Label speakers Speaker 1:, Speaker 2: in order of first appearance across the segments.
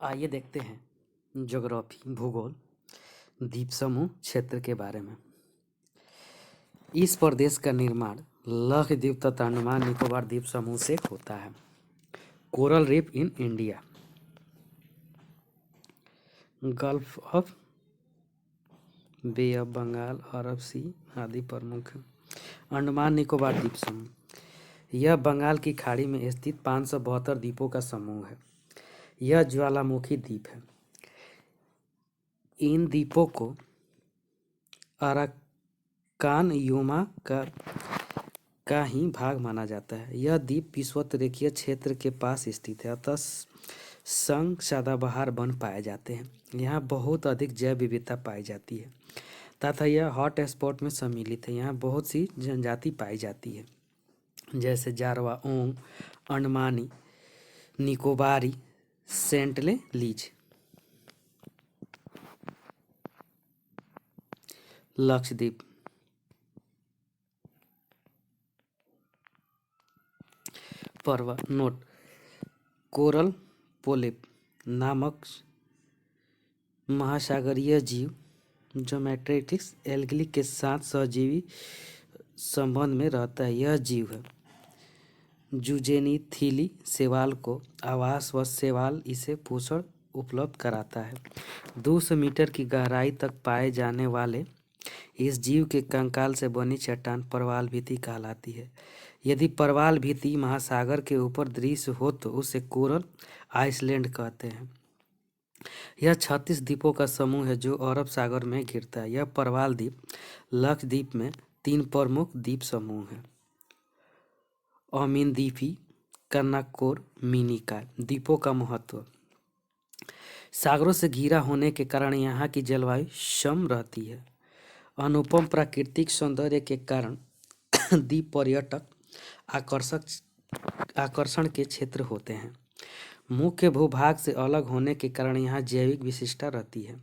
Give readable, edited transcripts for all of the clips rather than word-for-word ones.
Speaker 1: आइए देखते हैं ज्योग्राफी भूगोल द्वीप समूह क्षेत्र के बारे में। इस प्रदेश का निर्माण लक्षद्वीप तथा अंडमान निकोबार द्वीप समूह से होता है। Coral reef in India, Gulf of, Bay of Bengal, Arab Sea आदि प्रमुख हैं। अंडमान निकोबार द्वीप समूह यह बंगाल की खाड़ी में स्थित 572 द्वीपों का समूह है। यह ज्वालामुखी द्वीप है। इन द्वीपों को अराकान यूमा का ही भाग माना जाता है। यह द्वीप विषुवतरेखीय क्षेत्र के पास स्थित है, अतः संघ सदाबहार वन पाए जाते हैं। यहाँ बहुत अधिक जैव विविधता पाई जाती है तथा यह हॉट स्पॉट में सम्मिलित है। यहाँ बहुत सी जनजाति पाई जाती है, जैसे जारवा, ओंग, अंडमानी, निकोबारी, सेंटले लीज। लक्षद्वीप पर्व नोट, कोरल पोलिप नामक महासागरीय जीव जो मैट्रेटिक्स एल्गी के साथ सहजीवी संबंध में रहता है। यह जीव है जुजेनिथिली शैवाल को आवास व शैवाल इसे पोषण उपलब्ध कराता है। 200 मीटर की गहराई तक पाए जाने वाले इस जीव के कंकाल से बनी चट्टान परवाल भित्ति कहलाती है। यदि परवाल भित्ति महासागर के ऊपर दृश्य हो तो उसे कोरल आइसलैंड कहते हैं। यह 36 द्वीपों का समूह है जो अरब सागर में घिरता है। यह परवाल द्वीप लक्षद्वीप में 3 प्रमुख द्वीप समूह हैं: अमीनद्वीपी, कर्नाकोर, मिनिकॉय। द्वीपों का महत्व: सागरों से घिरा होने के कारण यहाँ की जलवायु सम रहती है। अनुपम प्राकृतिक सौंदर्य के कारण द्वीप पर्यटक आकर्षण के क्षेत्र होते हैं। मुख्य भूभाग से अलग होने के कारण यहाँ जैविक विशिष्टता रहती है।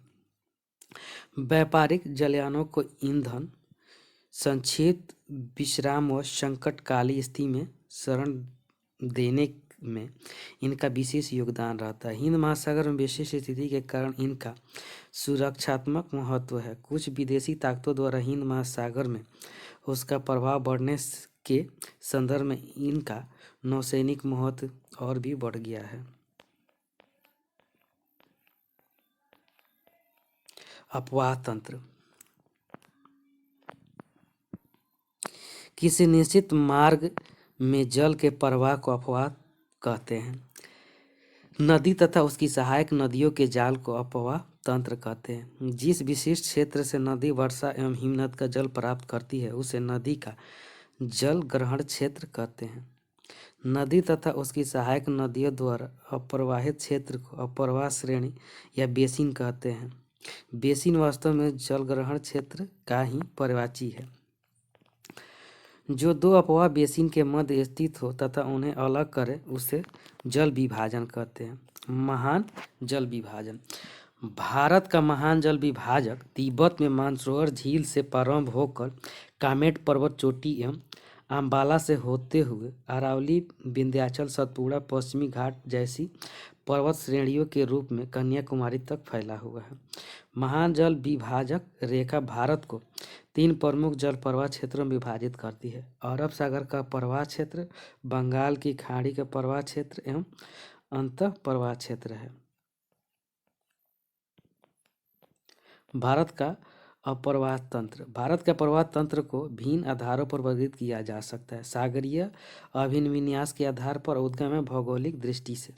Speaker 1: व्यापारिक जलयानों को ईंधन, संक्षिप्त विश्राम व संकटकालीन स्थिति में शरण देने में इनका विशेष योगदान रहता है। हिंद महासागर में विशेष स्थिति के कारण इनका सुरक्षात्मक महत्व है। कुछ विदेशी ताकतों द्वारा हिंद महासागर में उसका प्रभाव बढ़ने के संदर्भ में इनका नौसैनिक महत्व और भी बढ़ गया है। अपवाह तंत्र: किसी निश्चित मार्ग में जल के प्रवाह को अपवाह कहते हैं। नदी तथा उसकी सहायक नदियों के जाल को अपवाह तंत्र कहते हैं। जिस विशिष्ट क्षेत्र से नदी वर्षा एवं हिमनद का जल प्राप्त करती है उसे नदी का जल ग्रहण क्षेत्र कहते हैं। नदी तथा उसकी सहायक नदियों द्वारा अप्रवाहित क्षेत्र को अप्रवाह श्रेणी या बेसिन कहते हैं। बेसिन वास्तव में जल ग्रहण क्षेत्र का ही पर्यायवाची है, जो 2 अपवाह बेसिन के मध्य स्थित हो तथा उन्हें अलग करे उसे जल विभाजन कहते हैं। महान जल विभाजन: भारत का महान जल विभाजक तिब्बत में मानसरोवर झील से प्रारंभ होकर कामेट पर्वत चोटी एवं अम्बाला से होते हुए अरावली, विंध्याचल, सतपुड़ा, पश्चिमी घाट जैसी पर्वत श्रेणियों के रूप में कन्याकुमारी तक फैला हुआ है। महान जल विभाजक रेखा भारत को 3 प्रमुख जल प्रवाह क्षेत्रों में विभाजित करती है: अरब सागर का प्रवाह क्षेत्र, बंगाल की खाड़ी का प्रवाह क्षेत्र एवं अंतः प्रवाह क्षेत्र है। भारत का अप्रवाह तंत्र: भारत का प्रवाह तंत्र को भिन्न आधारों पर वर्गीकृत किया जा सकता है: सागरीय अभिन्न विन्यास के आधार पर, उद्गम एवं भौगोलिक दृष्टि से।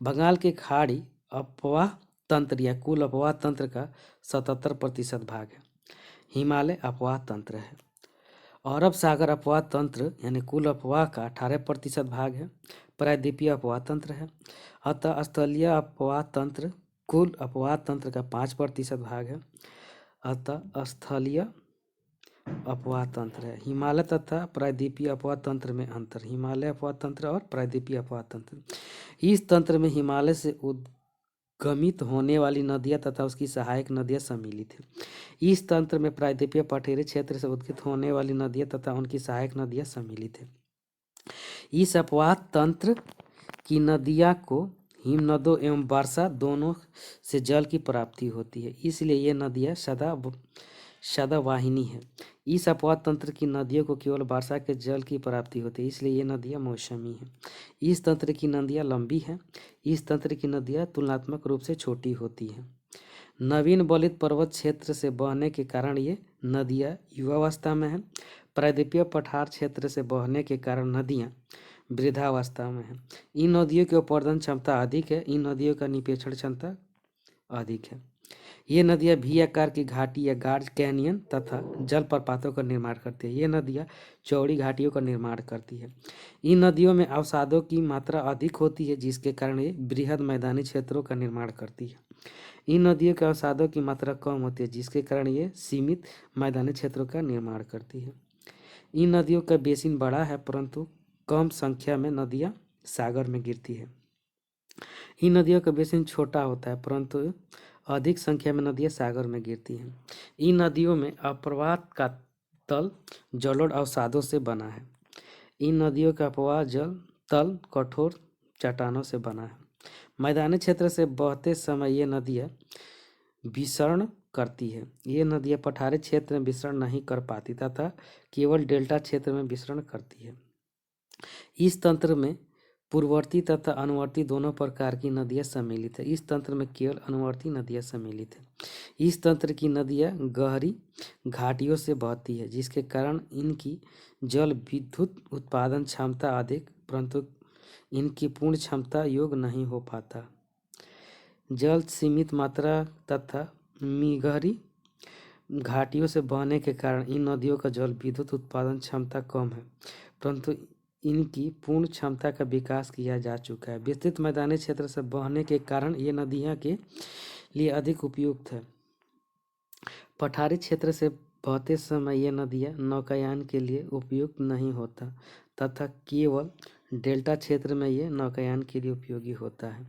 Speaker 1: बंगाल की खाड़ी अपवाह तंत्र या कुल अपवाह तंत्र का 77% भाग है। हिमालय अपवाह तंत्र है। अरब सागर अपवाह तंत्र यानी कुल अपवाह का 18% भाग है। प्रायद्वीपीय अपवाह तंत्र है। अतः स्थलीय अपवाह तंत्र कुल अपवाह तंत्र का 5% भाग है। अतः स्थलीय अपवाह तंत्र है। हिमालय तथा प्रायद्वीपीय अपवाह तंत्र में अंतर: हिमालय अपवाह तंत्र और प्रायद्वीपीय अपवाह तंत्र। इस तंत्र में हिमालय से उद्गमित होने वाली नदियां तथा उसकी सहायक नदियां सम्मिलित हैं। इस तंत्र में प्रायद्वीपीय पठारी क्षेत्र से उद्गत होने वाली नदियां तथा उनकी सहायक नदियां सम्मिलित हैं। इस अपवाह तंत्र की नदियां को हिमनदों एवं वर्षा दोनों से जल की प्राप्ति होती है, इसलिए ये नदियाँ सदावाहिनी है। इस अपवाद तंत्र की नदियों को केवल वर्षा के जल की प्राप्ति होती है, इसलिए ये नदियाँ मौसमी हैं। इस तंत्र की नदियाँ लंबी हैं। इस तंत्र की नदियाँ तुलनात्मक रूप से छोटी होती हैं। नवीन बलित पर्वत क्षेत्र से बहने के कारण ये नदियाँ युवावस्था में हैं। प्रायद्वीपीय पठार क्षेत्र से बहने के कारण नदियाँ वृद्धावस्था में हैं। इन नदियों की अपर्दन क्षमता अधिक है। इन नदियों का निपेक्षण क्षमता अधिक है। ये नदियाँ भी आकार की घाटी या गार्ज कैनियन तथा जलप्रपातों का निर्माण करती है। ये नदियाँ चौड़ी घाटियों का निर्माण करती है। इन नदियों में अवसादों की मात्रा अधिक होती है, जिसके कारण ये बृहद मैदानी क्षेत्रों का निर्माण करती है। इन नदियों के अवसादों की मात्रा कम होती है, जिसके कारण ये सीमित मैदानी क्षेत्रों का निर्माण करती है। इन नदियों का बेसिन बड़ा है, परंतु कम संख्या में नदियाँ सागर में गिरती है। इन नदियों का बेसिन छोटा होता है, परंतु अधिक संख्या में नदियाँ सागर में गिरती हैं। इन नदियों में अप्रवाह का तल जलोढ़ अवसादों से बना है। इन नदियों का अपवाह जल तल कठोर चट्टानों से बना है। मैदानी क्षेत्र से बहते समय ये नदियाँ विसरण करती है। ये नदियाँ पठारी क्षेत्र में विसरण नहीं कर पाती तथा केवल डेल्टा क्षेत्र में विसरण करती है। इस तंत्र में पूर्ववर्ती तथा अनुवर्ती दोनों प्रकार की नदियाँ सम्मिलित है। इस तंत्र में केवल अनुवर्ती नदियाँ सम्मिलित है। इस तंत्र की नदियाँ गहरी घाटियों से बहती है, जिसके कारण इनकी जल विद्युत उत्पादन क्षमता अधिक, परंतु इनकी पूर्ण क्षमता योग नहीं हो पाता। जल सीमित मात्रा तथा गहरी घाटियों से बहने के कारण इन नदियों का जल विद्युत उत्पादन क्षमता कम है, परंतु इनकी पूर्ण क्षमता का विकास किया जा चुका है। विस्तृत मैदानी क्षेत्र से बहने के कारण ये नदियाँ के लिए अधिक उपयुक्त है। पठारी क्षेत्र से बहते समय ये नदियाँ नौकायान के लिए उपयुक्त नहीं होता तथा केवल डेल्टा क्षेत्र में ये नौकायान के लिए उपयोगी होता है।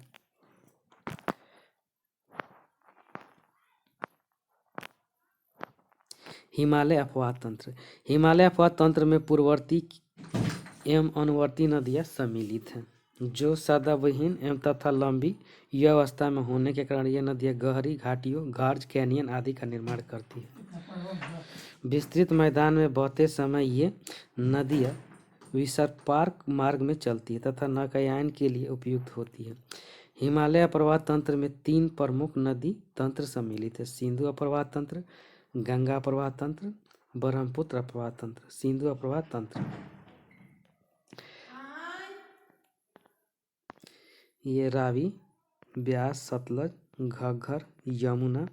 Speaker 1: हिमालय अपवाद तंत्र। हिमालय अपवाद तंत्र में पूर्ववर्ती एवं अनुवर्ती नदियाँ सम्मिलित हैं, जो सदाबहीन एवं तथा लंबी युवावस्था में होने के कारण ये नदियाँ गहरी घाटियों, गार्ज कैनियन आदि का निर्माण करती है। विस्तृत मैदान में बहते समय ये नदियाँ विसर्पार मार्ग में चलती है तथा नौकायान के लिए उपयुक्त होती है। हिमालय प्रवाह तंत्र में 3 प्रमुख नदी तंत्र सम्मिलित है: सिंधु प्रवाह तंत्र, गंगा प्रवाह तंत्र, ब्रह्मपुत्र प्रवाह तंत्र। सिंधु प्रवाह तंत्र ये रावी, ब्यास, सतलज, घग्गर, यमुना।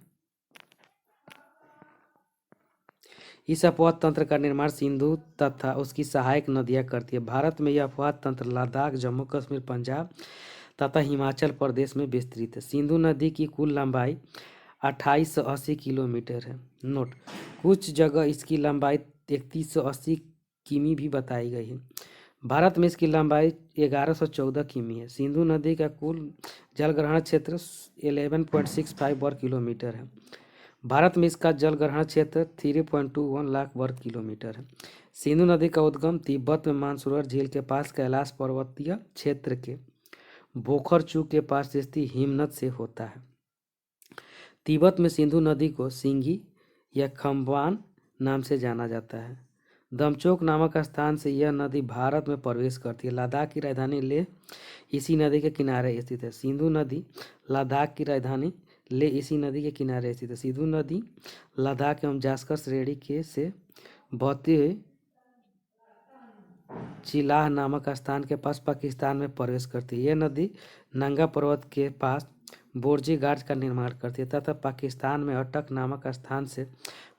Speaker 1: इस अपवाद तंत्र का निर्माण सिंधु तथा उसकी सहायक नदियाँ करती है। भारत में यह अपवाद तंत्र लद्दाख, जम्मू कश्मीर, पंजाब तथा हिमाचल प्रदेश में विस्तृत है। सिंधु नदी की कुल लंबाई 2880 किलोमीटर है। नोट: कुछ जगह इसकी लंबाई 3380 किमी भी बताई गई है। भारत में इसकी लंबाई 1114 किमी है। सिंधु नदी का कुल जलग्रहण क्षेत्र 11.65 वर्ग किलोमीटर है। भारत में इसका जलग्रहण क्षेत्र 3.21 लाख वर्ग किलोमीटर है। सिंधु नदी का उद्गम तिब्बत में मानसरोवर झील के पास कैलाश पर्वतीय क्षेत्र के बोखरचू के पास स्थित हिमनद से होता है। तिब्बत में सिंधु नदी को सिंगी या खम्बान नाम से जाना जाता है। दमचोक नामक स्थान से यह नदी भारत में प्रवेश करती है। लद्दाख की राजधानी लेह इसी नदी के किनारे स्थित है। सिंधु नदी लद्दाख की राजधानी लेह इसी नदी के किनारे स्थित है। सिंधु नदी लद्दाख एवं जास्कर श्रेणी के से बहती हुई चिलाह नामक स्थान के पास पाकिस्तान में प्रवेश करती है। यह नदी नंगा पर्वत के पास बोर्जी घाट का निर्माण करती है तथा पाकिस्तान में अटक नामक स्थान से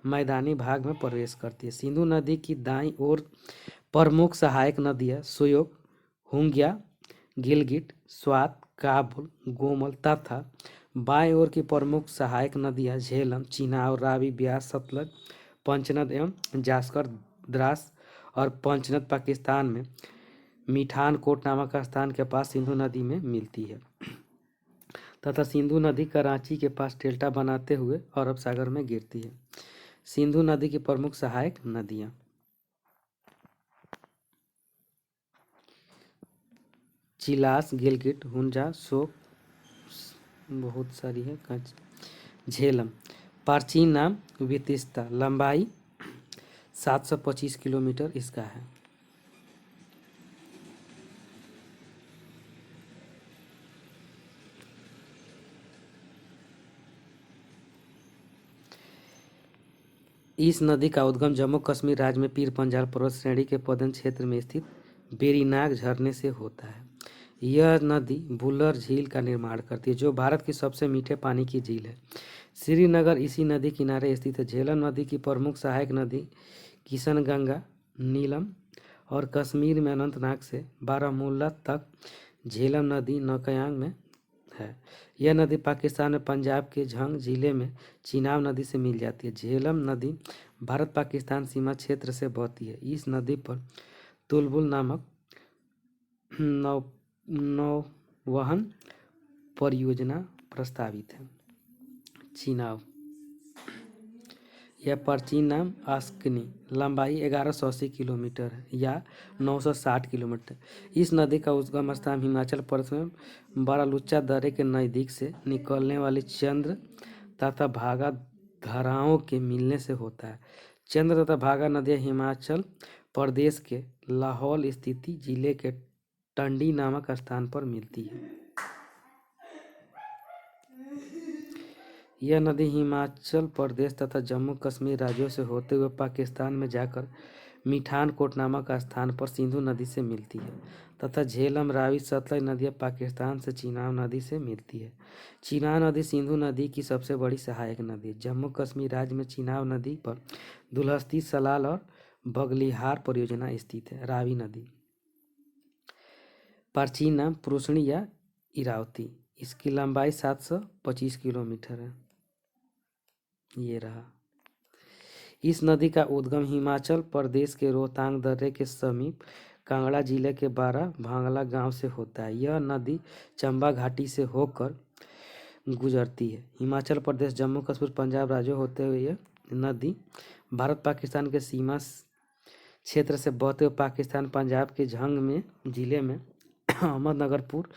Speaker 1: मैदानी भाग में प्रवेश करती है। सिंधु नदी की दाईं ओर प्रमुख सहायक नदियाँ सोयोग, हुंग्या, गिलगिट, स्वात, काबुल, गोमल तथा बाएं ओर की प्रमुख सहायक नदियाँ झेलम, चिनाब, रावी, ब्यास, सतलज, पंचनद एवं जास्कर द्रास और पंचनद पाकिस्तान में मीठानकोट नामक स्थान के पास सिंधु नदी में मिलती है तथा सिंधु नदी कराची के पास डेल्टा बनाते हुए अरब सागर में गिरती है। सिंधु नदी की प्रमुख सहायक नदियाँ चिलास, गिलगिट, हुंजा, शोक, बहुत सारी है। झेलम प्राचीन नाम वितिस्ता, लंबाई 725 किलोमीटर इसका है। इस नदी का उद्गम जम्मू कश्मीर राज्य में पीर पंजाल पर्वत श्रेणी के पदन क्षेत्र में स्थित बेरीनाग झरने से होता है। यह नदी बुल्लर झील का निर्माण करती है, जो भारत की सबसे मीठे पानी की झील है। श्रीनगर इसी नदी किनारे स्थित है। झेलम नदी की प्रमुख सहायक नदी किशनगंगा, नीलम और कश्मीर में अनंतनाग से बारामूला तक झेलम नदी नौकायांग में है। यह नदी पाकिस्तान में पंजाब के झंग जिले में चिनाब नदी से मिल जाती है। झेलम नदी भारत पाकिस्तान सीमा क्षेत्र से बहती है। इस नदी पर तुलबुल नामक नौवहन परियोजना प्रस्तावित है। चिनाब, यह प्राचीन नाम आस्कनी, लंबाई 1180 किलोमीटर है या 960 किलोमीटर। इस नदी का उद्गम स्थान हिमाचल प्रदेश में बारालुच्चा दर्रे के नज़दीक से निकलने वाली चंद्र तथा भागा धाराओं के मिलने से होता है। चंद्र तथा भागा नदियाँ हिमाचल प्रदेश के लाहौल स्थित जिले के टंडी नामक स्थान पर मिलती है। यह नदी हिमाचल प्रदेश तथा जम्मू कश्मीर राज्यों से होते हुए पाकिस्तान में जाकर मिठानकोट नामक स्थान पर सिंधु नदी से मिलती है तथा झेलम, रावी, सतलज नदियाँ पाकिस्तान से चिनाब नदी से मिलती है। चिनाब नदी सिंधु नदी की सबसे बड़ी सहायक नदी है। जम्मू कश्मीर राज्य में चिनाब नदी पर दुलहस्ती, सलाल और बगलिहार परियोजना स्थित है। रावी नदी प्राचीन नाम पुरुषणी या इरावती, इसकी लंबाई 725 किलोमीटर है। ये रहा। इस नदी का उद्गम हिमाचल प्रदेश के रोहतांग दर्रे के समीप कांगड़ा जिले के बारा भांगला गांव से होता है। यह नदी चंबा घाटी से होकर गुजरती है। हिमाचल प्रदेश, जम्मू कश्मीर, पंजाब राज्यों होते हुए यह नदी भारत पाकिस्तान के सीमा क्षेत्र से बहते हुए पाकिस्तान पंजाब के झंग में जिले में अहमदनगरपुर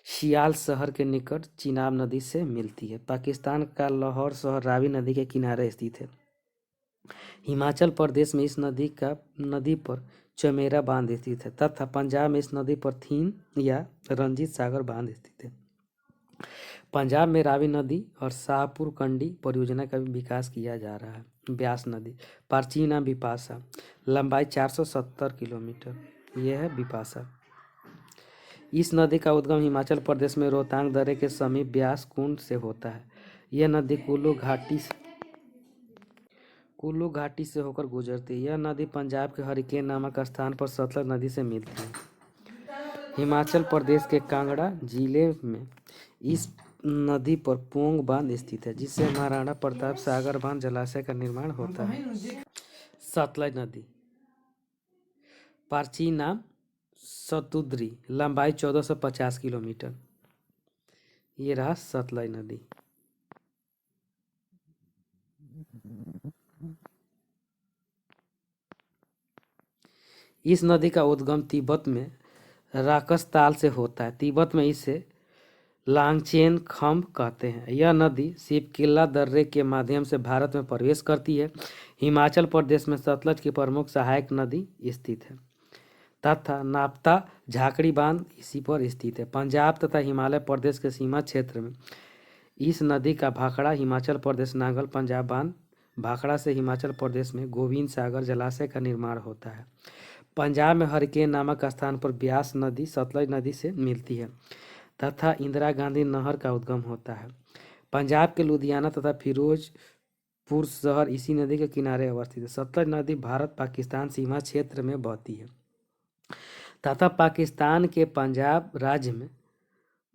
Speaker 1: सियाल शहर के निकट चिनाब नदी से मिलती है। पाकिस्तान का लाहौर शहर रावी नदी के किनारे स्थित है। हिमाचल प्रदेश में इस नदी पर चमेरा बांध स्थित है तथा पंजाब में इस नदी पर थीन या रंजीत सागर बांध स्थित है। पंजाब में रावी नदी और शाहपुर कंडी परियोजना का भी विकास किया जा रहा है। ब्यास नदी प्राचीन नाम बिपाशा, लंबाई 470 किलोमीटर, यह है बिपाशा। इस नदी का उद्गम हिमाचल प्रदेश में रोहतांग दर्रे के समीप ब्यास कुंड से होता है। यह नदी कुल्लू घाटी से होकर गुजरती है। यह नदी पंजाब के हरिकेन नामक स्थान पर सतलज नदी से मिलती है। हिमाचल प्रदेश के कांगड़ा जिले में इस नदी पर पोंग बांध स्थित है, जिससे महाराणा प्रताप सागर बांध जलाशय का निर्माण होता है। सतलज नदी प्राचीन नाम सतुद्री, लंबाई 1450 किलोमीटर, ये रहा सतलज नदी। इस नदी का उद्गम तिब्बत में राकसताल से होता है। तिब्बत में इसे लांगचेन खम्ब कहते हैं। यह नदी शिवकिला दर्रे के माध्यम से भारत में प्रवेश करती है। हिमाचल प्रदेश में सतलज की प्रमुख सहायक नदी स्थित है तथा नापता झाकड़ी बांध इसी पर स्थित है। पंजाब तथा हिमाचल प्रदेश के सीमा क्षेत्र में इस नदी का भाखड़ा हिमाचल प्रदेश नांगल पंजाब बांध भाखड़ा से हिमाचल प्रदेश में गोविंद सागर जलाशय का निर्माण होता है। पंजाब में हरिकेन नामक स्थान पर ब्यास नदी सतलज नदी से मिलती है तथा इंदिरा गांधी नहर का उद्गम होता है। पंजाब के लुधियाना तथा फिरोजपुर शहर इसी नदी के किनारे अवस्थित है। सतलज नदी भारत पाकिस्तान सीमा क्षेत्र में बहती है तथा पाकिस्तान के पंजाब राज्य में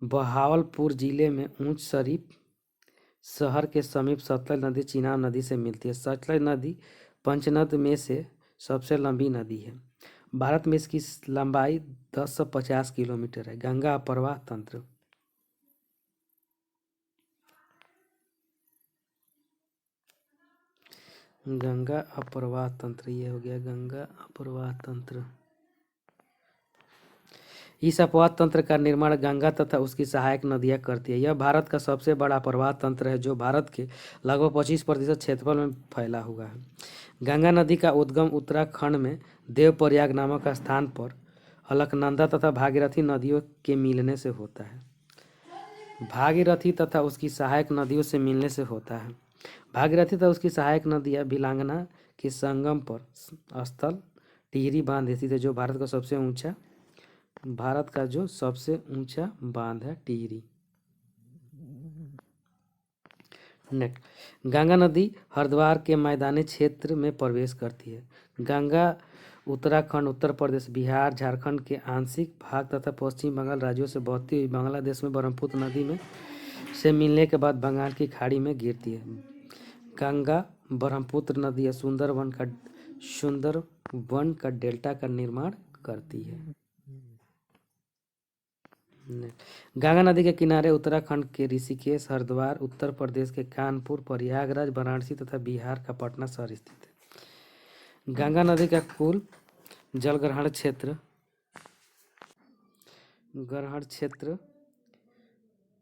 Speaker 1: बहावलपुर जिले में ऊंच शरीफ शहर के समीप सतलज नदी चिनाब नदी से मिलती है। सतलज नदी पंचनद में से सबसे लंबी नदी है। भारत में इसकी लंबाई 1050 किलोमीटर है। गंगा प्रवाह तंत्र गंगा अप्रवाह तंत्र, ये हो गया गंगा अप्रवाह तंत्र। इस अपवाह तंत्र का निर्माण गंगा तथा उसकी सहायक नदियां करती है। यह भारत का सबसे बड़ा प्रवाह तंत्र है जो भारत के लगभग 25% क्षेत्रफल में फैला हुआ है। गंगा नदी का उद्गम उत्तराखंड में देवप्रयाग नामक स्थान पर अलकनंदा तथा भागीरथी नदियों के मिलने से होता है। भागीरथी तथा उसकी सहायक नदियों से मिलने से होता है। भागीरथी तथा उसकी सहायक नदियां भिलांगना के संगम पर स्थल टिहरी बांध स्थित है जो भारत का सबसे ऊंचा बांध है टिहरी। नेक्स्ट, गंगा नदी हरिद्वार के मैदानी क्षेत्र में प्रवेश करती है। गंगा उत्तराखंड, उत्तर प्रदेश, बिहार, झारखंड के आंशिक भाग तथा पश्चिम बंगाल राज्यों से बहती हुई बांग्लादेश में ब्रह्मपुत्र नदी में से मिलने के बाद बंगाल की खाड़ी में गिरती है। गंगा ब्रह्मपुत्र नदी सुंदरवन का डेल्टा का निर्माण करती है। गंगा नदी के किनारे उत्तराखंड के ऋषिकेश, हरिद्वार, उत्तर प्रदेश के कानपुर, प्रयागराज, वाराणसी तथा बिहार का पटना शहर स्थित है। गंगा नदी का कुल जलग्रहण क्षेत्र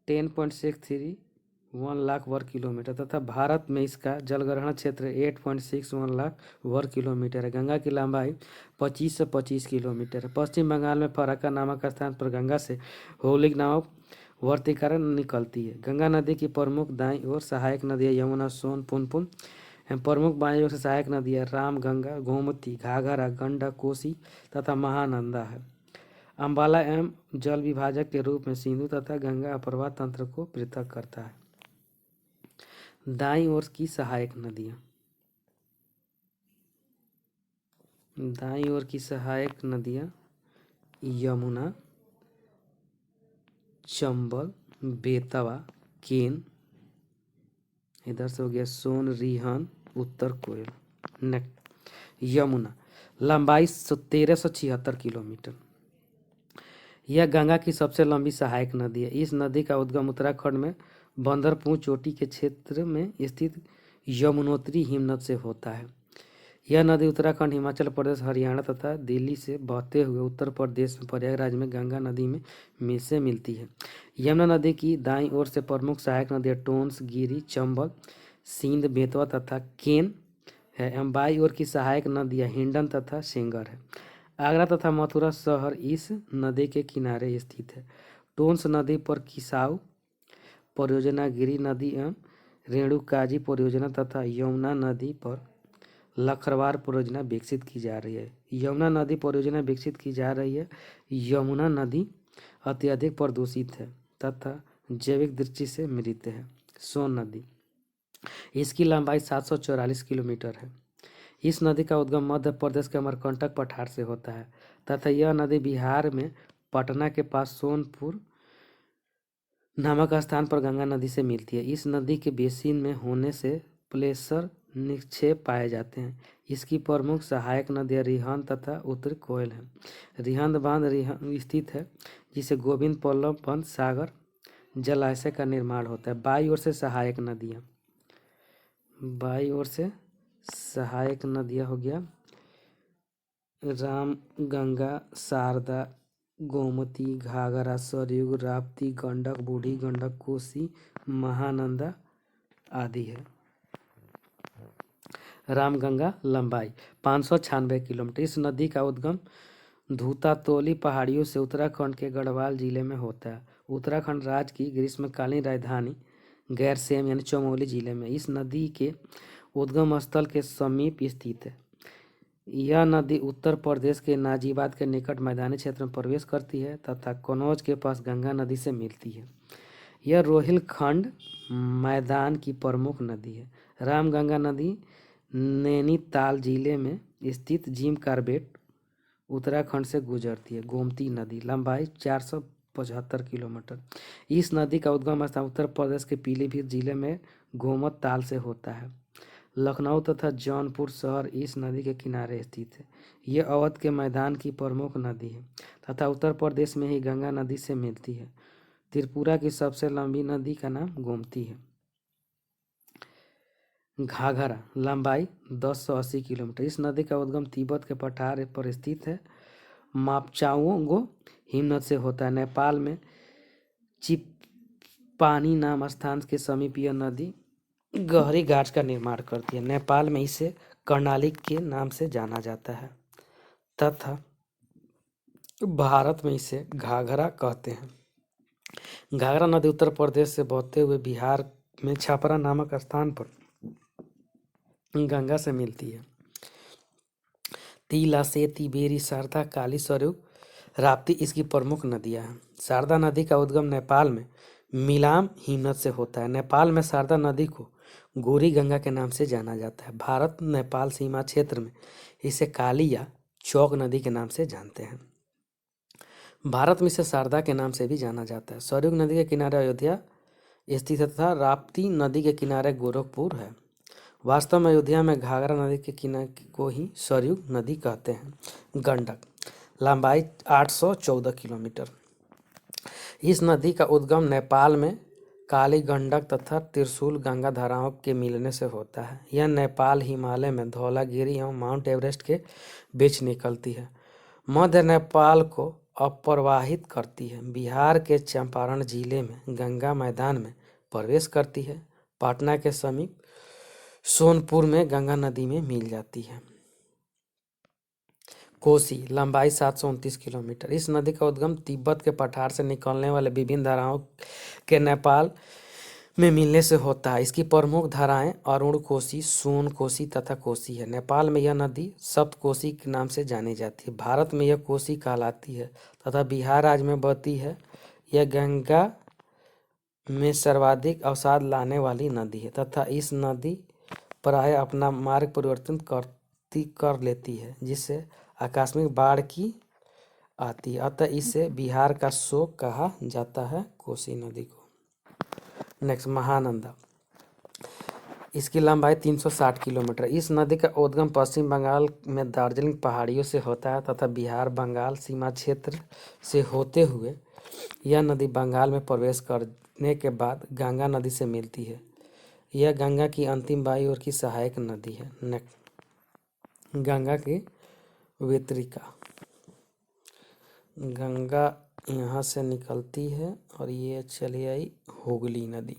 Speaker 1: 10.631 लाख वर्ग किलोमीटर तथा भारत में इसका जलग्रहण क्षेत्र 8.61 लाख वर्ग किलोमीटर है। गंगा की लंबाई 25 से 25 किलोमीटर है। पश्चिम बंगाल में फरक्का नामक स्थान पर गंगा से होलिक नामक वर्तिका निकलती है। गंगा नदी की प्रमुख दाईं ओर सहायक नदियाँ यमुना, सोन, पुनपुन एवं प्रमुख बाईं ओर से सहायक नदियाँ राम, गंगा, गोमती, घाघरा, गंडक, कोसी तथा महानंदा है। अम्बाला एवं जल विभाजक के रूप में सिंधु तथा गंगा अपरवाह तंत्र को पृथक करता है। दाईं ओर की सहायक नदियाँ यमुना, चंबल, बेतवा, केन, इधर से हो गया सोन, रिहन, उत्तर कोयल। नेक्स्ट, यमुना लंबाई 1376 किलोमीटर। यह गंगा की सबसे लंबी सहायक नदी है। इस नदी का उद्गम उत्तराखंड में बंदरपुर चोटी के क्षेत्र में स्थित यमुनोत्री हिमनद से होता है। यह नदी उत्तराखंड, हिमाचल प्रदेश, हरियाणा तथा दिल्ली से बहते हुए उत्तर प्रदेश में प्रयागराज में गंगा नदी में से मिलती है। यमुना नदी की दाईं ओर से प्रमुख सहायक नदियाँ टोंस, गिरी, चंबल, सिंध, बेतवा तथा केन है एवं बाईं ओर की सहायक नदियाँ हिंडन तथा सेंगर है। आगरा तथा मथुरा शहर इस नदी के किनारे स्थित है। टोंस नदी पर किसाऊ परियोजना, गिरी नदी एवं रेणुकाजी परियोजना तथा यमुना नदी पर लखरवार परियोजना विकसित की जा रही है। यमुना नदी परियोजना विकसित की जा रही है। यमुना नदी अत्यधिक प्रदूषित है तथा जैविक दृष्टि से मृत है। सोन नदी, इसकी लंबाई 744 किलोमीटर है। इस नदी का उद्गम मध्य प्रदेश के अमरकंटक पठार से होता है तथा यह नदी बिहार में पटना के पास सोनपुर नामक स्थान पर गंगा नदी से मिलती है। इस नदी के बेसिन में होने से प्लेसर निक्षेप पाए जाते हैं। इसकी प्रमुख सहायक नदियाँ रिहंद तथा उत्तर कोयल हैं। रिहंद बांध स्थित है जिसे गोविंद पल्लव पंत सागर जलाशय का निर्माण होता है। बाईं ओर से सहायक नदियाँ हो गया राम, गंगा, शारदा, गोमती, घाघरा, सरयू, राप्ती, गंडक, बूढ़ी गंडक, कोसी, महानंदा आदि है। रामगंगा लंबाई 596 किलोमीटर। इस नदी का उद्गम धूतातोली पहाड़ियों से उत्तराखंड के गढ़वाल जिले में होता है। उत्तराखंड राज्य की ग्रीष्मकालीन राजधानी गैरसैंण यानी चमोली जिले में इस नदी के उद्गम स्थल के समीप स्थित है। यह नदी उत्तर प्रदेश के नाजिबाद के निकट मैदानी क्षेत्र में प्रवेश करती है तथा कन्नौज के पास गंगा नदी से मिलती है। यह रोहिलखंड मैदान की प्रमुख नदी है। रामगंगा नदी नैनीताल जिले में स्थित जिम कार्बेट उत्तराखंड से गुजरती है। गोमती नदी लंबाई 475 किलोमीटर। इस नदी का उद्गम स्थान उत्तर प्रदेश के पीलीभीत जिले में गोमत ताल से होता है। लखनऊ तथा जौनपुर शहर इस नदी के किनारे स्थित है। यह अवध के मैदान की प्रमुख नदी है तथा उत्तर प्रदेश में ही गंगा नदी से मिलती है। त्रिपुरा की सबसे लंबी नदी का नाम गोमती है। घाघरा लंबाई 1080 किलोमीटर। इस नदी का उद्गम तिब्बत के पठार पर स्थित है। मापचाओंगो हिमनद से होता है। नेपाल में चिपानी नाम स्थान के समीप यह नदी गहरी गाज का निर्माण करती है। नेपाल में इसे कर्णाली के नाम से जाना जाता है तथा भारत में इसे घाघरा कहते हैं। घाघरा नदी उत्तर प्रदेश से बहते हुए बिहार में छपरा नामक स्थान पर गंगा से मिलती है। तिला, सेती, बेरी, शारदा, काली, सरयू, राप्ती इसकी प्रमुख नदियां हैं। शारदा नदी का उद्गम नेपाल में मिलाम हिमनद से होता है। नेपाल में शारदा नदी को गोरी गंगा के नाम से जाना जाता है। भारत नेपाल सीमा क्षेत्र में इसे काली या चौक नदी के नाम से जानते हैं। भारत में इसे शारदा के नाम से भी जाना जाता है। सरयू नदी के किनारे अयोध्या स्थित है तथा राप्ती नदी के किनारे गोरखपुर है। वास्तव में अयोध्या में घाघरा नदी के किनारे को ही सरयू नदी कहते हैं। गंडक, लंबाई 814 किलोमीटर। इस नदी का उद्गम नेपाल में काली गंडक तथा त्रिशूल गंगा धाराओं के मिलने से होता है। यह नेपाल हिमालय में धौलागिरी एवं माउंट एवरेस्ट के बीच निकलती है। मध्य नेपाल को अप्रवाहित करती है। बिहार के चंपारण जिले में गंगा मैदान में प्रवेश करती है। पटना के समीप सोनपुर में गंगा नदी में मिल जाती है। कोसी, लंबाई 729 किलोमीटर। इस नदी का उद्गम तिब्बत के पठार से निकलने वाले विभिन्न धाराओं के नेपाल में मिलने से होता है। इसकी प्रमुख धाराएं अरुण कोसी, सोन कोसी तथा कोसी है। नेपाल में यह नदी सप्तकोसी के नाम से जानी जाती है। भारत में यह कोसी कहलाती है तथा बिहार राज्य में बहती है। यह गंगा में सर्वाधिक अवसाद लाने वाली नदी है तथा इस नदी प्राय अपना मार्ग परिवर्तन कर लेती है, जिससे आकस्मिक बाढ़ की आती है। अतः इसे बिहार का शोक कहा जाता है, कोसी नदी को। नेक्स्ट, महानंदा। इसकी लंबाई 360 किलोमीटर। इस नदी का उद्गम पश्चिम बंगाल में दार्जिलिंग पहाड़ियों से होता है तथा बिहार बंगाल सीमा क्षेत्र से होते हुए यह नदी बंगाल में प्रवेश करने के बाद गंगा नदी से मिलती है। यह गंगा की अंतिम बाईं ओर की सहायक नदी है। नेक्स्ट, गंगा की वितरिका। गंगा यहाँ से निकलती है और ये चली आई हुगली नदी।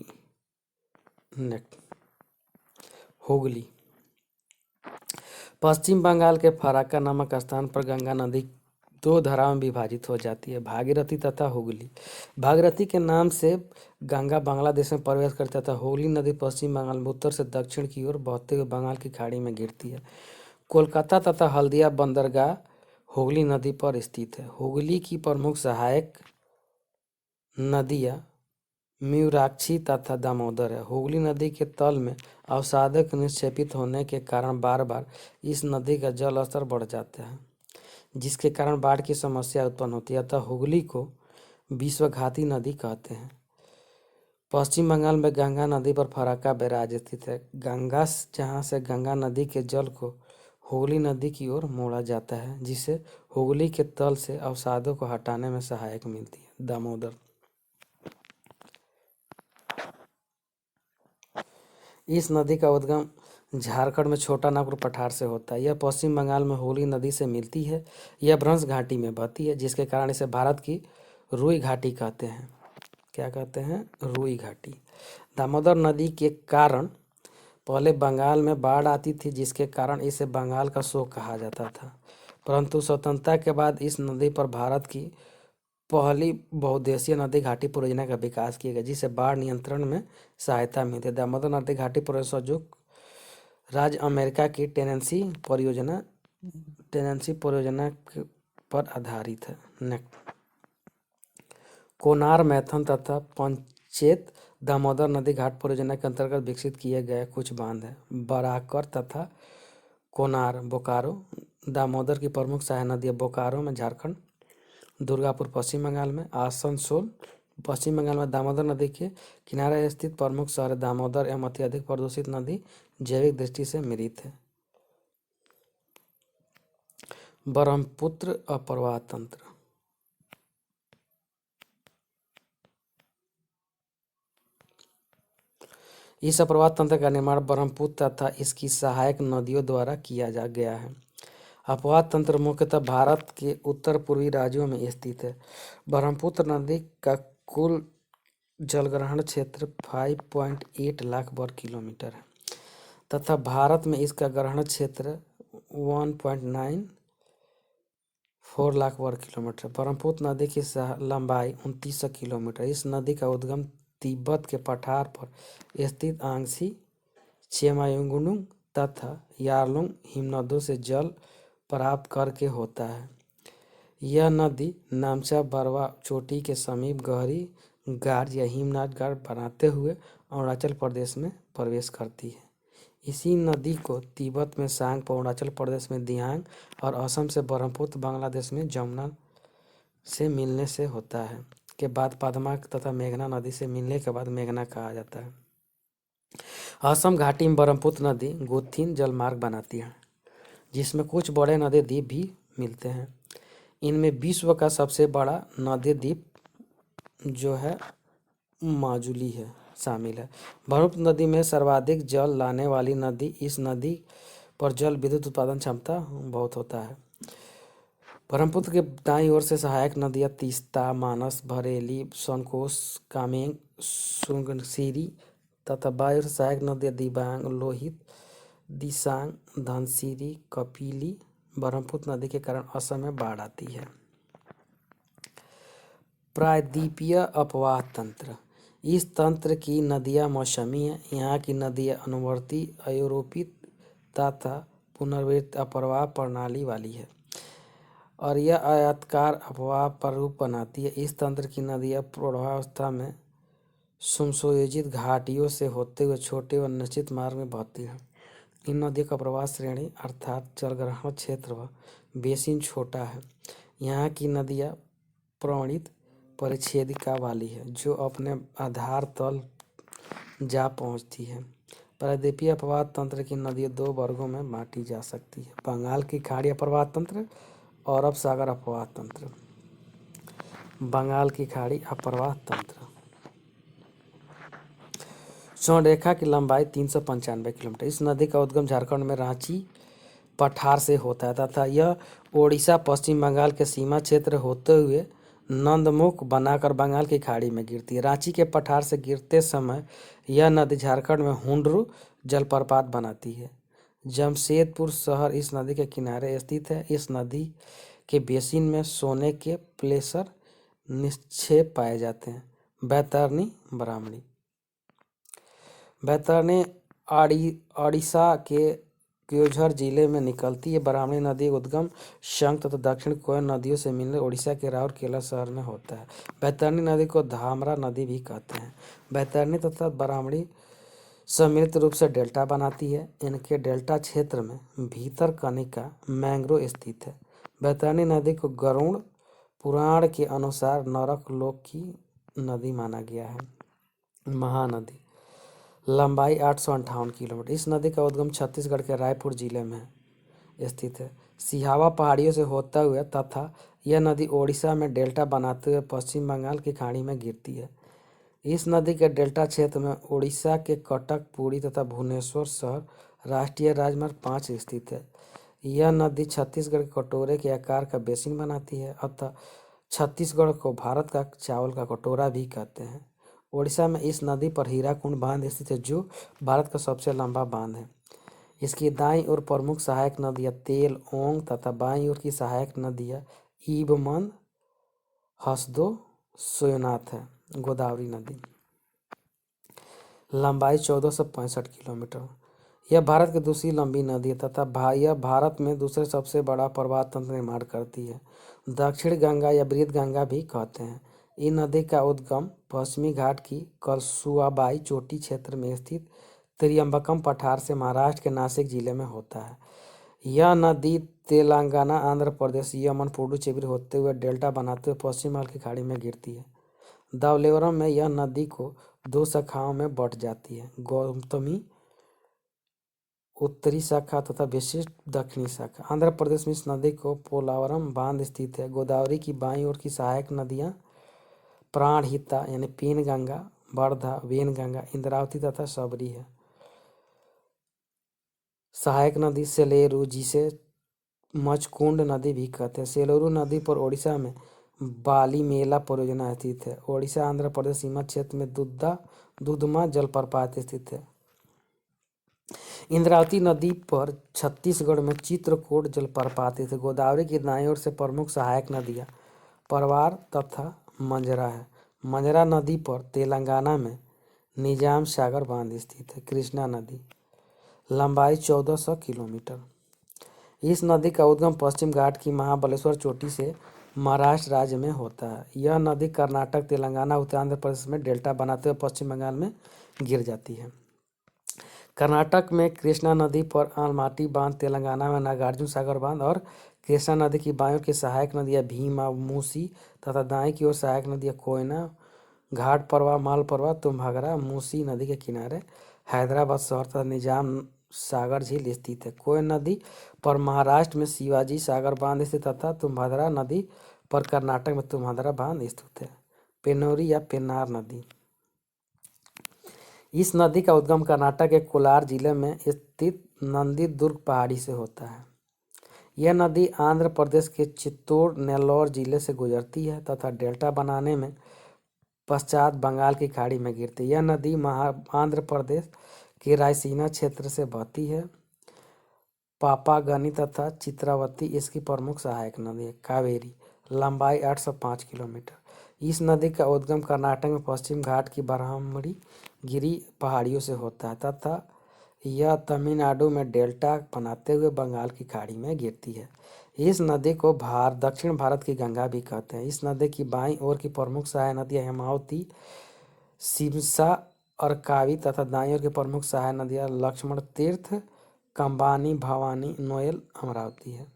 Speaker 1: नेक्स्ट, हुगली। पश्चिम बंगाल के फराक्का नामक स्थान पर गंगा नदी दो धाराओं में विभाजित हो जाती है, भागीरथी तथा हुगली। भागीरथी के नाम से गंगा बांग्लादेश में प्रवेश करती है तथा हुगली नदी पश्चिम बंगाल में उत्तर से दक्षिण की ओर बहते हुए बंगाल की खाड़ी में गिरती है। कोलकाता तथा हल्दिया बंदरगाह हुगली नदी पर स्थित है। हुगली की प्रमुख सहायक नदियां म्यूराक्षी तथा दामोदर है। हुगली नदी के तल में अवसादक निक्षेपित होने के कारण बार बार इस नदी का जल स्तर बढ़ जाता है, जिसके कारण बाढ़ की समस्या उत्पन्न होती है। अतः हुगली को विश्वघाती नदी कहते हैं। पश्चिम बंगाल में गंगा नदी पर फराक्का बैराज स्थित है। गंगा जहाँ से गंगा नदी के जल को हुगली नदी की ओर मोड़ा जाता है, जिससे हुगली के तल से अवसादों को हटाने में सहायक मिलती है। दामोदर। इस नदी का उद्गम झारखंड में छोटा नागपुर पठार से होता है। यह पश्चिम बंगाल में हुगली नदी से मिलती है। यह भ्रंश घाटी में बहती है, जिसके कारण इसे भारत की रुई घाटी कहते हैं। क्या कहते हैं? रुई घाटी। दामोदर नदी के कारण पहले बंगाल में बाढ़ आती थी, जिसके कारण इसे बंगाल का शोक कहा जाता था। परंतु स्वतंत्रता के बाद इस नदी पर भारत की पहली बहुउद्देशीय नदी घाटी परियोजना का विकास किया गया, जिससे बाढ़ नियंत्रण में सहायता मिलती है। दामोदर नदी घाटी परियोजना राज्य अमेरिका की टेनेसी परियोजना पर आधारित है। नेक्स्ट, कोनार, मैथन तथा पंचेत दामोदर नदी घाट परियोजना के अंतर्गत विकसित किए गए कुछ बांध हैं। बराकर तथा कोनार बोकारो दामोदर की प्रमुख सहायक नदी है। बोकारो में झारखंड, दुर्गापुर पश्चिम बंगाल में, आसनसोल पश्चिम बंगाल में दामोदर नदी के किनारे स्थित प्रमुख शहर दामोदर एवं अत्यधिक प्रदूषित नदी जैविक दृष्टि से मृत है। ब्रह्मपुत्र अप्रवाह तंत्र। इस अप्रवाह तंत्र का निर्माण ब्रह्मपुत्र तथा इसकी सहायक नदियों द्वारा किया गया है। अपवाह तंत्र मुख्यतः भारत के उत्तर पूर्वी राज्यों में स्थित है। ब्रह्मपुत्र नदी का कुल जलग्रहण क्षेत्र 5.8 लाख वर्ग किलोमीटर है तथा भारत में इसका ग्रहण क्षेत्र 1.94 लाख वर्ग किलोमीटर। ब्रह्मपुत्र नदी की लंबाई 2900 किलोमीटर। इस नदी का उद्गम तिब्बत के पठार पर स्थित आंगसी, चेमायुंगुंग तथा यारलुंग हिमनदों से जल प्राप्त करके होता है। यह नदी नामचा बरवा चोटी के समीप गहरी गाड़ या हिमनाद गाड़ बनाते हुए अरुणाचल प्रदेश में प्रवेश करती है। इसी नदी को तिब्बत में सांगपो, अरुणाचल प्रदेश में दियांग और असम से ब्रह्मपुत्र, बांग्लादेश में जमुना से मिलने से होता है के बाद पद्मा तथा मेघना नदी से मिलने के बाद मेघना कहा जाता है। असम घाटी में ब्रह्मपुत्र नदी गुत्थिन जलमार्ग बनाती है जिसमें कुछ बड़े नदी द्वीप भी मिलते हैं। इनमें विश्व का सबसे बड़ा नदी द्वीप जो है माजुली है शामिल है। ब्रह्मपुत्र नदी में सर्वाधिक जल लाने वाली नदी। इस नदी पर जल विद्युत उत्पादन क्षमता बहुत होता है। ब्रह्मपुत्र के दाईं ओर से सहायक नदियाँ तीस्ता, मानस, भरेली, संकोश, कामेंग, सुनसिरी तथा बाईं ओर से सहायक नदियाँ दिबांग, लोहित, दिसांग, धनसिरी, कपिली। ब्रह्मपुत्र नदी के कारण असम में बाढ़ आती है। प्रायद्वीपीय अपवाह तंत्र। इस तंत्र की नदियाँ मौसमी हैं। यहाँ की नदियाँ अनुवर्ती, अवरोपित तथा पुनर्वित अपवाह प्रणाली वाली है और यह आयताकार अपवाह प्रारूप बनाती है। इस तंत्र की नदियाँ प्रवाहावस्था में सुसंयोजित घाटियों से होते हुए छोटे व निश्चित मार्ग में बहती हैं। इन नदियों का प्रवाह श्रेणी अर्थात जलग्रहण क्षेत्र व बेसिन छोटा है। यहाँ की नदियाँ प्रवणित परिच्छेदिका वाली है जो अपने आधार तल जा पहुँचती है। प्रायद्वीपीय अपवाह तंत्र की नदियाँ दो वर्गों में बांटी जा सकती है: बंगाल की खाड़ी अपवाह तंत्र और अरब सागर अपवाह तंत्र। बंगाल की खाड़ी अपवाह तंत्र। चौड़रेखा की लंबाई 395 किलोमीटर। इस नदी का उद्गम झारखंड में रांची पठार से होता है तथा यह ओडिशा, पश्चिम बंगाल के सीमा क्षेत्र होते हुए नंदमुख बनाकर बंगाल की खाड़ी में गिरती है। रांची के पठार से गिरते समय यह नदी झारखंड में हुंडरू जलप्रपात बनाती है। जमशेदपुर शहर इस नदी के किनारे स्थित है। इस नदी के बेसिन में सोने के प्लेसर निक्षेप पाए जाते हैं। बैतरनी ब्राह्मणी। बैतरनी ओडिशा के क्योंझर जिले में निकलती है। ब्राह्मणी नदी उद्गम शंख तथा दक्षिण कोयन नदियों से मिलने ओडिशा के राउरकेला शहर में होता है। बैतरनी नदी को धामरा नदी भी कहते हैं। बैतरनी तथा ब्राह्मणी सम्मिलित रूप से डेल्टा बनाती है। इनके डेल्टा क्षेत्र में भीतरकनिका मैंग्रोव स्थित है। बैतरनी नदी को गरुड़ पुराण के अनुसार नरक लोक की नदी माना गया है। महानदी। लंबाई 858 किलोमीटर। इस नदी का उद्गम छत्तीसगढ़ के रायपुर जिले में स्थित है। सिहावा पहाड़ियों से होता हुआ तथा यह नदी ओडिशा में डेल्टा बनाते हुए पश्चिम बंगाल की खाड़ी में गिरती है। इस नदी के डेल्टा क्षेत्र में ओडिशा के कटक, पुरी तथा भुवनेश्वर शहर राष्ट्रीय राजमार्ग 5 स्थित है। यह नदी छत्तीसगढ़ के कटोरे के आकार का बेसिन बनाती है अतः छत्तीसगढ़ को भारत का चावल का कटोरा भी कहते हैं। ओडिशा में इस नदी पर हीराकुंड बांध स्थित है जो भारत का सबसे लंबा बांध है। इसकी दाईं ओर प्रमुख सहायक नदियाँ तेल, ओंग तथा बाईं ओर की सहायक नदियाँ ईबमंद, हसदो, सोयनाथ है। गोदावरी नदी। लंबाई 1465 किलोमीटर। यह भारत की दूसरी लंबी नदी है तथा यह भारत में दूसरे सबसे बड़ा प्रवाह तंत्र निर्माण करती है। दक्षिण गंगा या बृहद गंगा भी कहते हैं। इन नदी का उद्गम पश्चिमी घाट की कलसुआबाई चोटी क्षेत्र में स्थित त्रियंबकम पठार से महाराष्ट्र के नासिक जिले में होता है। यह नदी तेलंगाना, आंध्र प्रदेश, यमन, पुडुचेरी होते हुए डेल्टा बनाते हुए पश्चिम बंगाल की खाड़ी में गिरती है। धवलेश्वरम में यह नदी को दो शाखाओं में बंट जाती है: गौतमी उत्तरी शाखा तथा विशिष्ट दक्षिणी शाखा। आंध्र प्रदेश में इस नदी को पोलावरम बांध स्थित है। गोदावरी की बाईं ओर की सहायक नदियाँ प्राणहिता यानी पीनगंगा, वर्धा, वेनगंगा, इंद्रावती तथा सबरी है। सहायक नदी सेलेरू जिसे मचकुंड नदी भी कहते हैं। सेलूरू नदी पर ओडिशा में बालीमेला परियोजना स्थित है। ओडिशा आंध्र प्रदेश सीमा क्षेत्र में दुधमा जलप्रपात स्थित है। इंद्रावती नदी पर छत्तीसगढ़ में चित्रकूट जलप्रपात स्थित है। गोदावरी की दाईं ओर से प्रमुख सहायक नदियाँ परवार तथा मंजरा है। मंजरा नदी पर तेलंगाना में निजाम सागर बांध स्थित है। कृष्णा नदी लंबाई 1400 किलोमीटर। इस नदी का उद्गम पश्चिम घाट की महाबलेश्वर चोटी से महाराष्ट्र राज्य में होता है। यह नदी कर्नाटक, तेलंगाना, उत्तर आंध्र प्रदेश में डेल्टा बनाते हुए पश्चिम बंगाल में गिर जाती है। कर्नाटक में कृष्णा नदी पर अलमाटी बांध, तेलंगाना में नागार्जुन सागर बांध और कृष्णा नदी की बाईं ओर की सहायक नदियाँ भीमा, मूसी तथा दाएं की ओर सहायक नदियाँ कोयना, घाट परवा, मालपरवा, तुम्भघरा मूसी नदी के किनारे हैदराबाद शहर तथा निजाम सागर झील स्थित है। कोयना नदी पर महाराष्ट्र में शिवाजी सागर बांध स्थित तथा तुम्भद्रा नदी पर कर्नाटक में तुम्भद्रा बांध स्थित है। पेन्नोरी या पेन्नार नदी, इस नदी का उद्गम कर्नाटक के कोलार जिले में स्थित नंदी दुर्ग पहाड़ी से होता है। यह नदी आंध्र प्रदेश के चित्तूर, नेल्लोर जिले से गुजरती है तथा डेल्टा बनाने में पश्चात बंगाल की खाड़ी में गिरती है। यह नदी आंध्र प्रदेश के रायसीना क्षेत्र से बहती है। पापागनी तथा चित्रावती इसकी प्रमुख सहायक नदी है। कावेरी लंबाई 805 किलोमीटर। इस नदी का उद्गम कर्नाटक में पश्चिम घाट की ब्रह्मगिरी गिरी पहाड़ियों से होता है तथा यह तमिलनाडु में डेल्टा बनाते हुए बंगाल की खाड़ी में गिरती है। इस नदी को दक्षिण भारत की गंगा भी कहते हैं। इस नदी की बाईं ओर की प्रमुख सहायक नदियाँ हेमावती, सिमसा और कावी तथा दाईं ओर की प्रमुख सहायक नदियाँ लक्ष्मण तीर्थ, कंबानी, भवानी, नोएल, अमरावती है।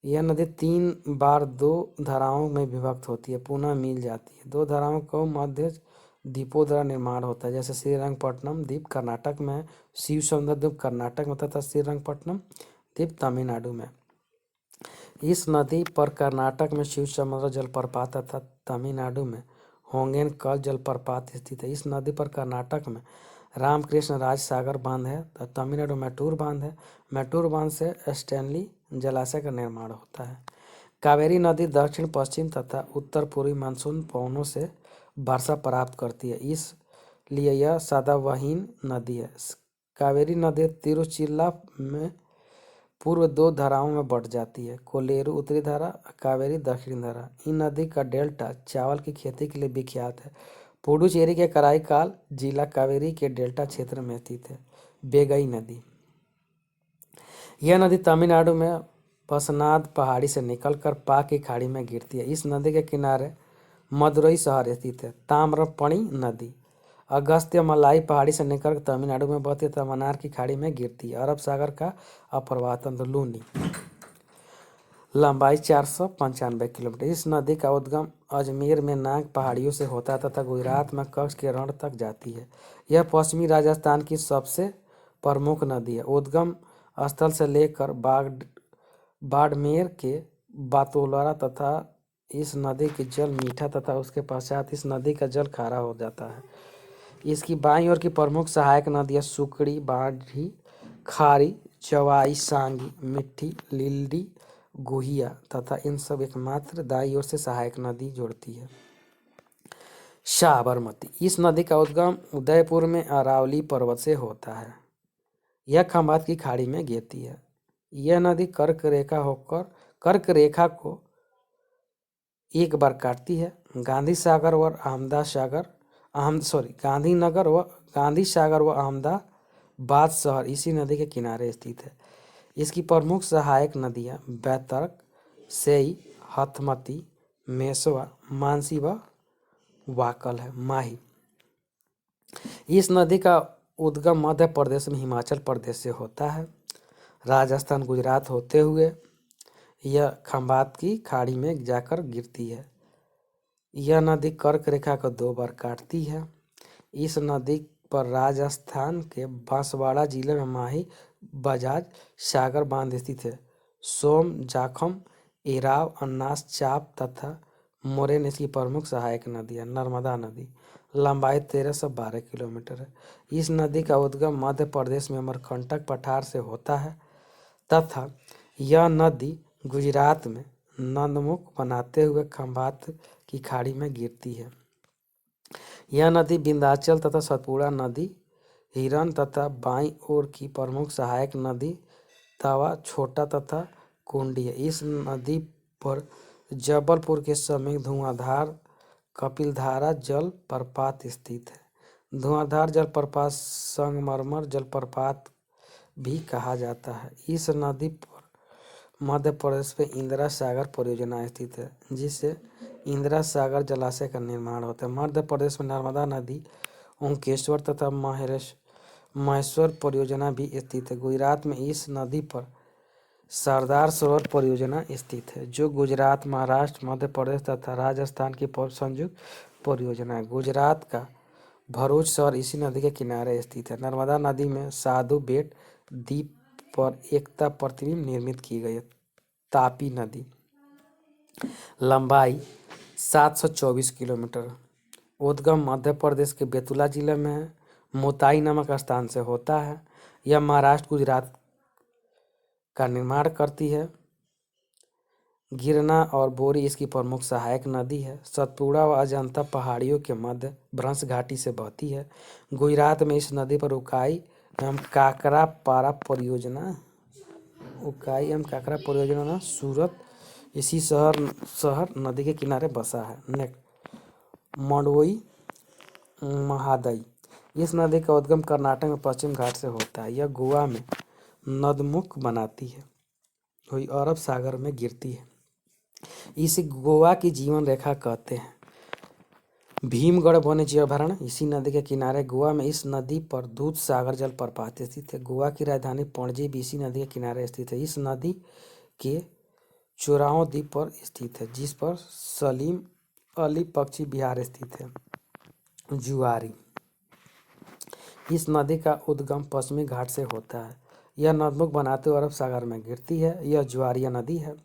Speaker 1: यह नदी 3 बार 2 धाराओं में विभक्त होती है, पुनः मिल जाती है। 2 धाराओं को मध्य द्वीपों द्वारा निर्माण होता है, जैसे श्रीरंगपट्टनम द्वीप कर्नाटक में है, शिव समुद्र द्वीप कर्नाटक में तथा श्रीरंगपट्टनम द्वीप तमिलनाडु में। इस नदी पर कर्नाटक में शिव समुद्र जलप्रपात तथा तमिलनाडु में होगेनकल जलप्रपात स्थित है। इस नदी पर कर्नाटक में रामकृष्ण राज सागर बांध है, तमिलनाडु मैटूर बांध है। मैटूर बांध से स्टैनली जलाशय का निर्माण होता है। कावेरी नदी दक्षिण पश्चिम तथा उत्तर पूर्वी मानसून पवनों से वर्षा प्राप्त करती है, इसलिए यह सदाबहार नदी है। कावेरी नदी तिरुचिल्ला में पूर्व 2 धाराओं में बट जाती है, कोलेरू उत्तरी धारा, कावेरी दक्षिणी धारा। इन नदी का डेल्टा चावल की खेती के लिए विख्यात है। पुडुचेरी के कराईकाल जिला कावेरी के डेल्टा क्षेत्र में स्थित है। बेगई नदी, यह नदी तमिलनाडु में पसनाद पहाड़ी से निकलकर पाक की खाड़ी में गिरती है। इस नदी के किनारे मदुरई शहर स्थित है। ताम्रपणी नदी अगस्त्य मलाई पहाड़ी से निकलकर तमिलनाडु में बहती है तथा मन्नार की खाड़ी में गिरती है। अरब सागर का अप्रवाह तंत्र लूनी लंबाई 495 किलोमीटर। इस नदी का उद्गम अजमेर में नाग पहाड़ियों से होता है तथा गुजरात में कच्छ के रण तक जाती है। यह पश्चिमी राजस्थान की सबसे प्रमुख नदी है। उद्गम स्थल से लेकर बाड़मेर के बातोलरा तथा इस नदी की जल मीठा तथा उसके पश्चात इस नदी का जल खारा हो जाता है। इसकी बाईं ओर की प्रमुख सहायक नदियाँ सुकड़ी, बाढ़ी, खारी, चवाई, सांगी, मिट्टी, लिल्डी, गुहिया तथा इन सब एकमात्र दाईं ओर से सहायक नदी जोड़ती है। साबरमती, इस नदी का उद्गम उदयपुर में अरावली पर्वत से होता है। यह खंभात की खाड़ी में गिरती है। यह नदी कर्क रेखा को एक बार काटती है। गांधी सागर व अहमदाबाद शहर इसी नदी के किनारे स्थित है। इसकी प्रमुख सहायक नदियाँ बैतरक, सेई, हथमती, मेसवा, मानसी व वाकल है। माही, इस नदी का उद्गम मध्य प्रदेश में हिमाचल प्रदेश से होता है। राजस्थान, गुजरात होते हुए यह खंभात की खाड़ी में जाकर गिरती है। यह नदी कर्क रेखा को 2 बार काटती है। इस नदी पर राजस्थान के बांसवाड़ा जिले में माही बजाज सागर बांध स्थित है। सोम, जाखम, इराव, अन्नास, चाप तथा मोरेन इसकी प्रमुख सहायक नदी है। नर्मदा नदी लंबाई 1312 किलोमीटर है। इस नदी का उद्गम मध्य प्रदेश में अमरकंटक पठार से होता है तथा यह नदी गुजरात में नदमुख बनाते हुए खंभात की खाड़ी में गिरती है। यह नदी विंध्याचल तथा सतपुड़ा नदी, हिरन तथा बाईं ओर की प्रमुख सहायक नदी तवा, छोटा तथा कुंडी है। इस नदी पर जबलपुर के समीप धुआंधार कपिलधारा जल प्रपात स्थित है। धुआंधार जलप्रपात संगमरमर जलप्रपात भी कहा जाता है। इस नदी पर मध्य प्रदेश में इंदिरा सागर परियोजना स्थित है, जिससे इंदिरा सागर जलाशय का निर्माण होता है। मध्य प्रदेश में नर्मदा नदी, ओंकेश्वर तथा महेश्वर परियोजना भी स्थित है। गुजरात में इस नदी पर सरदार सरोवर परियोजना स्थित है, जो गुजरात, महाराष्ट्र, मध्य प्रदेश तथा राजस्थान की संयुक्त परियोजना है। गुजरात का भरूच शहर इसी नदी के किनारे स्थित है। नर्मदा नदी में साधु बेट द्वीप पर एकता प्रतिबिंब निर्मित की गई है। तापी नदी लंबाई 724 किलोमीटर, उद्गम मध्य प्रदेश के बेतुला जिले में है। मोताई नामक स्थान से होता है। यह महाराष्ट्र, गुजरात का निर्माण करती है। गिरना और बोरी इसकी प्रमुख सहायक नदी है। सतपुड़ा व अजंता पहाड़ियों के मध्य भ्रंश घाटी से बहती है। गुजरात में इस नदी पर उकाई एवं काकरापारा परियोजना ना सूरत इसी शहर नदी के किनारे बसा है। नेक्स्ट मंडोई महादई, इस नदी का उद्गम कर्नाटक में पश्चिम घाट से होता है। यह गोवा में नदमुख बनाती है, वही अरब सागर में गिरती है। इसे गोवा की जीवन रेखा कहते हैं। भीमगढ़ वन्य जीव अभयारण्य इसी नदी के किनारे गोवा में इस नदी पर दूध सागर जलप्रपात स्थित है। गोवा की राजधानी पणजी भी इसी नदी के किनारे स्थित है। इस नदी के चोराव द्वीप पर स्थित है, जिस पर सलीम अली पक्षी विहार स्थित है। जुआरी, इस नदी का उद्गम पश्चिमी घाट से होता है। यह नदमुख बनाते हुए अरब सागर में गिरती है। यह जुआरिया नदी है।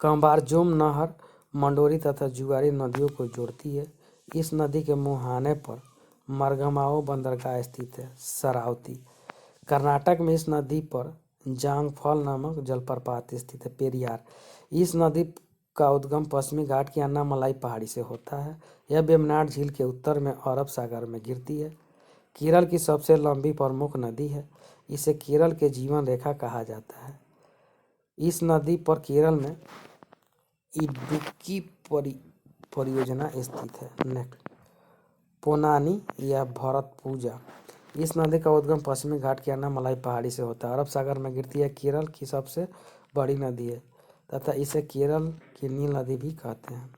Speaker 1: कंबारजोम नहर मंडोरी तथा जुआरी नदियों को जोड़ती है। इस नदी के मुहाने पर मरगमाओ बंदरगाह स्थित है। शरावती, कर्नाटक में इस नदी पर जांगफल नामक जलप्रपात स्थित है। पेरियार, इस नदी का उद्गम पश्चिमी घाट की अन्नामलाई पहाड़ी से होता है। यह वेम्बनाड झील के उत्तर में अरब सागर में गिरती है। केरल की सबसे लंबी प्रमुख नदी है। इसे केरल के जीवन रेखा कहा जाता है। इस नदी पर केरल में इडुक्की परियोजना स्थित है। नेक्स्ट पोनानी या भरतपूजा, इस नदी का उद्गम पश्चिमी घाट की अन्नामलाई पहाड़ी से होता है। अरब सागर में गिरती है। केरल की सबसे बड़ी नदी है तथा इसे केरल की नील नदी भी कहते हैं।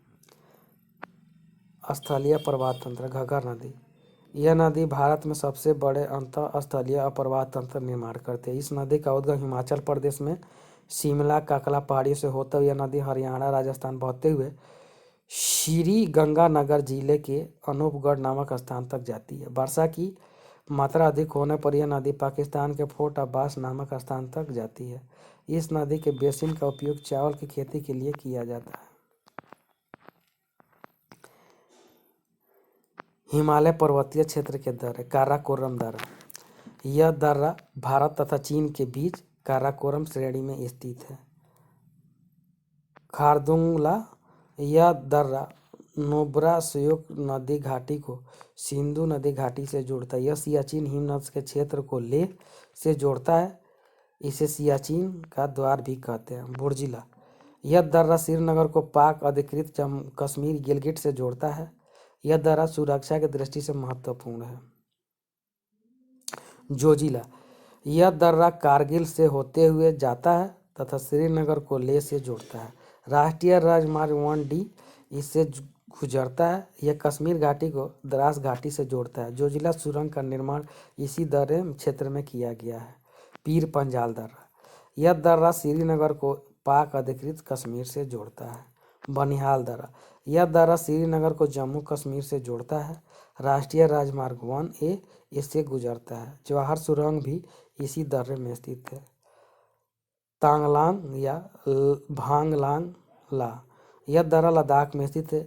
Speaker 1: स्थलीय प्रवाह तंत्र घग्गर नदी, यह नदी भारत में सबसे बड़े अंतःस्थलीय प्रवाह तंत्र निर्माण करती है। इस नदी का उद्गम हिमाचल प्रदेश में शिमला काकला पहाड़ियों से होता हुआ यह नदी हरियाणा राजस्थान बहते हुए श्री गंगानगर जिले के अनूपगढ़ नामक स्थान तक जाती है। वर्षा की मात्रा अधिक होने पर यह नदी पाकिस्तान के फोर्ट अब्बास नामक स्थान तक जाती है। इस नदी के बेसिन का उपयोग चावल की खेती के लिए किया जाता है। हिमालय पर्वतीय क्षेत्र के दर्रे काराकोरम दर्रा, यह दर्रा भारत तथा चीन के बीच काराकोरम श्रेणी में स्थित है। खारदुंगला, यह दर्रा नुब्रा श्योक नदी घाटी को सिंधु नदी घाटी से जोड़ता है। यह सियाचिन हिमनद के क्षेत्र को लेह से जोड़ता है। इसे सियाचिन का द्वार भी कहते हैं। बुर्जिला, यह दर्रा श्रीनगर को पाक अधिकृत कश्मीर गिलगिट से जोड़ता है। यह दर्रा सुरक्षा की दृष्टि से महत्वपूर्ण है। जोजिला, यह दर्रा कारगिल से होते हुए जाता है तथा श्रीनगर को लेह से जोड़ता है। राष्ट्रीय राजमार्ग 1D इससे गुजरता है। यह कश्मीर घाटी को द्रास घाटी से जोड़ता है। जोजिला सुरंग का निर्माण इसी दर्रे क्षेत्र में किया गया है। पीर पंजाल दर्रा, यह दर्रा श्रीनगर को पाक अधिकृत कश्मीर से जोड़ता है। बनिहाल दर्रा, यह दर्रा श्रीनगर को जम्मू कश्मीर से जोड़ता है। राष्ट्रीय राजमार्ग 1A इससे गुजरता है। जवाहर सुरंग भी इसी दर्रे में स्थित है। तांगलांग या भांगलांग ला, यह दर्रा लद्दाख में स्थित है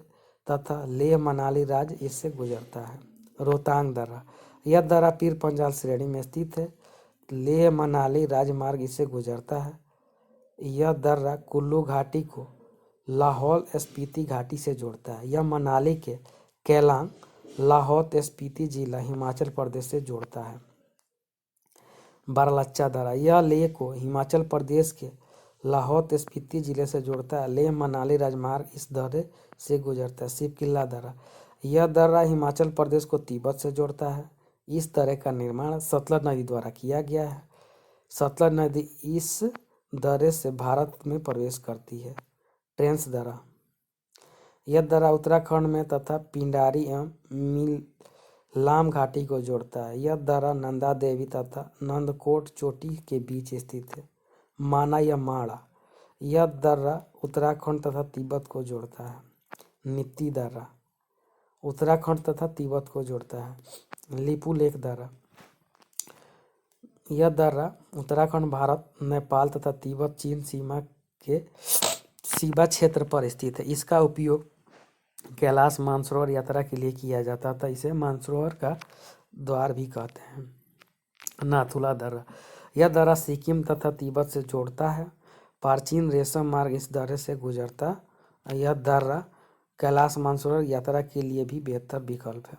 Speaker 1: तथा लेह मनाली राज्य इससे गुजरता है। रोहतांग दर्रा, यह दर्रा पीर पंजाल श्रेणी में स्थित है। लेह मनाली राजमार्ग इससे गुजरता है। यह दर्रा कुल्लू घाटी को लाहौल स्पीति घाटी से जोड़ता है। यह मनाली के केलांग लाहौल स्पीति जिला हिमाचल प्रदेश से जोड़ता है। बारालाचा दर्रा, यह लेह को हिमाचल प्रदेश के लाहौल स्पीति जिले से जोड़ता है। लेह मनाली राजमार्ग इस दर्रे से गुजरता है। शिवकिला दर्रा, यह दर्रा हिमाचल प्रदेश को तिब्बत से जोड़ता है। इस दर्रे का निर्माण सतलज नदी द्वारा किया गया है। सतलज नदी इस दर्रे से भारत में प्रवेश करती है। ट्रेंच दर्रा, यह दर्रा उत्तराखंड में तथा पिंडारी एवं मिलाम घाटी को जोड़ता है। यह दर्रा नंदा देवी तथा नंदकोट चोटी के बीच स्थित है। माना या माड़ा, यह दर्रा उत्तराखंड तथा तिब्बत को जोड़ता है। नीति दर्रा उत्तराखंड तथा तिब्बत को जोड़ता है। लिपुलेख दर्रा, यह दर्रा उत्तराखंड भारत नेपाल तथा तिब्बत चीन सीमा के सीमा क्षेत्र पर स्थित है। इसका उपयोग कैलाश मानसरोवर यात्रा के लिए किया जाता था। इसे मानसरोवर का द्वार भी कहते हैं। नाथुला दर्रा, यह दर्रा सिक्किम तथा तिब्बत से जोड़ता है। प्राचीन रेशम मार्ग इस दर्रे से गुजरता है। यह दर्रा कैलाश मानसरोवर यात्रा के लिए भी बेहतर विकल्प है।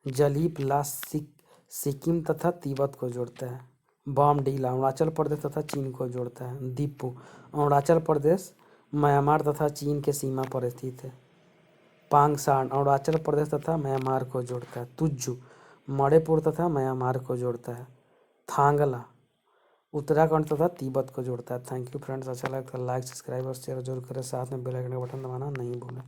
Speaker 1: जलीप ला सिक्किम तथा तिब्बत को जोड़ता है। बॉमडीला अरुणाचल प्रदेश तथा चीन को जोड़ता है। दीपू अरुणाचल प्रदेश, म्यांमार तथा चीन के सीमा पर स्थित है। पांगसान अरुणाचल प्रदेश तथा म्यांमार को जोड़ता है। तुज्जू मणिपुर तथा म्यांमार को जोड़ता है। थांगला उत्तराखंड तथा तिब्बत को जोड़ता है। थैंक यू फ्रेंड्स, अच्छा लगा तो लाइक सब्सक्राइब और शेयर जरूर करें। साथ में बेल आइकन का बटन दबाना नहीं भूलें।